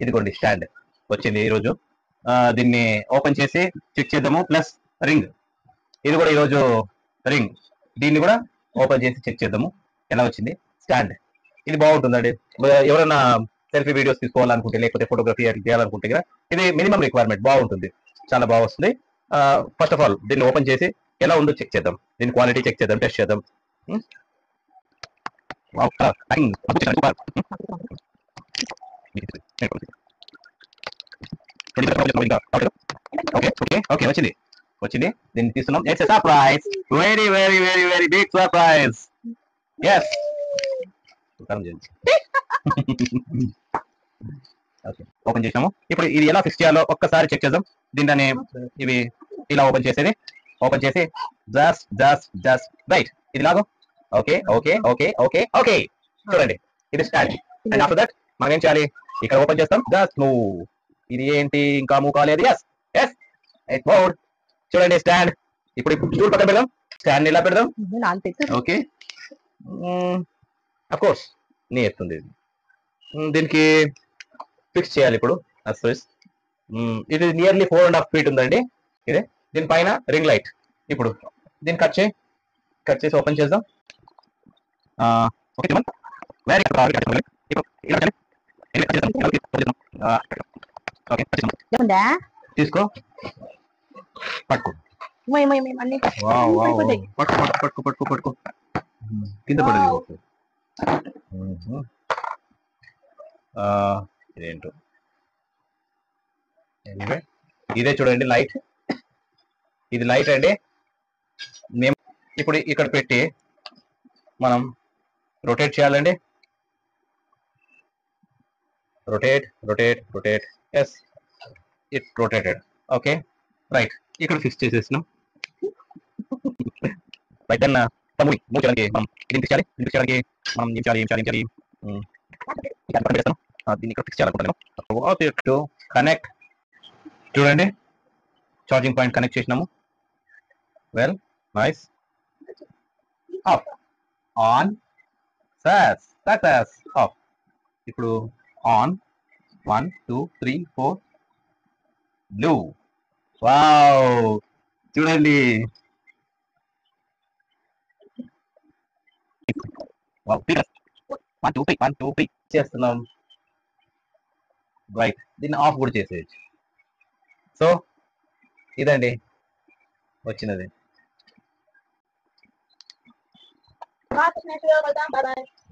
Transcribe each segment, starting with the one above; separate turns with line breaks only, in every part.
ఇదిగోండి స్టాండ్ వచ్చింది ఈరోజు. దీన్ని ఓపెన్ చేసి చెక్ చేద్దాము. ప్లస్ రింగ్, ఇది కూడా ఈరోజు రింగ్, దీన్ని కూడా ఓపెన్ చేసి చెక్ చేద్దాము ఎలా వచ్చింది. స్టాండ్ ఇది బాగుంటుందండి. ఎవరైనా సెల్ఫీ వీడియోస్ తీసుకోవాలనుకుంటే, లేకపోతే ఫోటోగ్రఫీ చేయాలనుకుంటే కదా ఇది మినిమం రిక్వైర్మెంట్, బాగుంటుంది, చాలా బాగా వస్తుంది. ఫస్ట్ ఆఫ్ ఆల్ దీన్ని ఓపెన్ చేసి ఎలా ఉందో చెక్ చేద్దాం, దీని క్వాలిటీ చెక్ చేద్దాం, టెస్ట్ చేద్దాం. ఓకే వచ్చింది వచ్చింది, దీన్ని తీస్తున్నాం. It's surprise, very very very very big surprise. yes okay open చేసాము. ఇప్పుడు ఇది ఎలా ఫిక్స్ చేయాలో ఒక్కసారి చెక్ చేద్దాం. దీన్ని ఇవి ఇలా ఓపెన్ చేసేది, ఓపెన్ చేసి జస్ట్ జస్ట్ జస్ట్ రైట్ ఇది లాగో. Okay okay okay okay okay చూడండి ఇది స్టాండ్. అండ్ ఆఫ్టర్ దట్ మనం ఏం చేయాలి, ఇక్కడ ఓపెన్ చేస్తాం, జస్ట్ మూవ్. ఇది ఏంటి ఇంకా మూవ్ కాలేదు. Yes yes it moved. చూడండి స్టాండ్. ఇప్పుడు స్టూల్ పక్కన పెడదాం, స్టాండ్ ఇలా పెడదాం. ఓకే అఫ్ కోర్స్ నీ ఎత్తుంది. దీనికి ఫిక్స్ చేయాలి ఇప్పుడు. ఇది నియర్లీ 4.5 feet ఉందండి ఇదే. దీనిపైన రింగ్ లైట్. ఇప్పుడు దీన్ని కట్ చేసి ఓపెన్ చేద్దాం. తీసుకో పట్టుకో పట్టుకో పట్టుకో పట్టుకో కింద పడేది. ఇదేంటో ఇదే చూడండి లైట్, ఇది లైట్ అండి. మేము ఇప్పుడు ఇక్కడ పెట్టి మనం రొటేట్ చేయాలండి. Rotate rotate rotate. Yes it rotated. Okay right ఇక్కడ ఫిక్స్ చేసేసినాం. రైట్ దెన్ మూవ్ చేయడానికి మనం ఇది ఫిక్స్ చేయడానికి మనం ఏం చేయాలి దీన్ని ఇక్కడ ఫిక్స్ చేయాలనుకుంటున్నాను. కనెక్ట్ చూడండి ఛార్జింగ్ పాయింట్ కనెక్ట్ చేసినాము. Well nice. Of on success of. ఇప్పుడు ఆన్ 1 2 3 4 బ్లూ. వావ్ చూడండి. వావ్ 1 2 3 చేస్తున్నాం. రైట్ దీన్ని ఆఫ్ కూడా చేసేయచ్చు. సో ఇదండి వచ్చినది.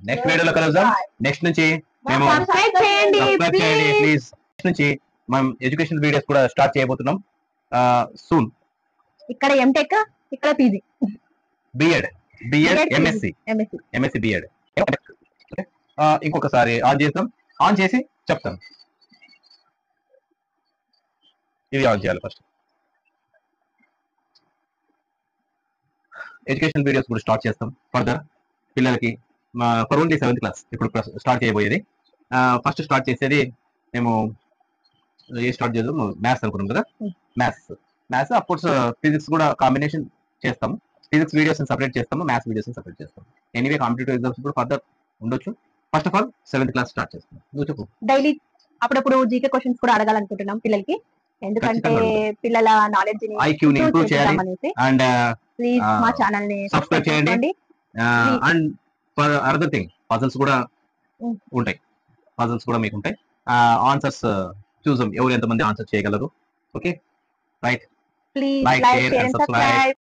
నెక్స్ట్ వీడియోలో కలుద్దాం. నెక్స్ట్ నుంచి మేము సబ్స్క్రైబ్ చేయండి ప్లీజ్. నెక్స్ట్ నుంచి మనం ఎడ్యుకేషన్ వీడియోస్ కూడా స్టార్ట్ చేయబోతున్నాం సూన్. ఇక్కడ ఎంటెక్, ఇక్కడ పీజీ, బిఎడ్ ఎంఎస్సి బిఎడ్. ఇంకొకసారి ఆన్ చేస్తాం, ఆన్ చేసి చెప్తాం. ఇది ఆన్ చేయాలి ఫస్ట్. ఎడ్యుకేషన్ వీడియోస్ కూడా స్టార్ట్ చేస్తాం ఫర్దర్ పిల్లలకి. ఫర్ ఓన్లీ 7th class ఇప్పుడు స్టార్ట్ చేయబోయేది. ఫస్ట్ స్టార్ట్ చేసేది మేము స్టార్ట్ చేద్దాం మ్యాథ్స్ అనుకున్నాం కదా. మ్యాథ్స్ అఫ్ కోర్స్ ఫిజిక్స్ కూడా కాంబినేషన్ చేస్తాము. ఫిజిక్స్ వీడియోస్ సపరేట్ చేస్తాము, మ్యాథ్స్ వీడియోస్ సపరేట్ చేస్తాము. ఎనీవే కాంపిటేటివ్ ఎగ్జామ్స్ కూడా ఫర్దర్ ఉండొచ్చు. First of all 7th class start చేస్తాం. నువ్వు చెప్పు. డైలీ అప్పుడప్పుడు జీకే క్వశ్చన్స్ కూడా అడగాలనుకుంటున్నాం పిల్లలకి, ఎందుకంటే పిల్లల నాలెడ్జ్ ని ఐక్యూని ఇంప్రూవ్ చేయాలి. అండ్ ప్లీజ్ మా ఛానల్ ని సబ్స్క్రైబ్ చేయండి. And for other thing puzzles కూడా ఉంటాయి, పజల్స్ కూడా మీకు ఉంటాయి. ఆన్సర్స్ చూద్దాం ఎవరు ఎంతమంది ఆన్సర్ చేయగలరు. Okay right. Please like share and subscribe.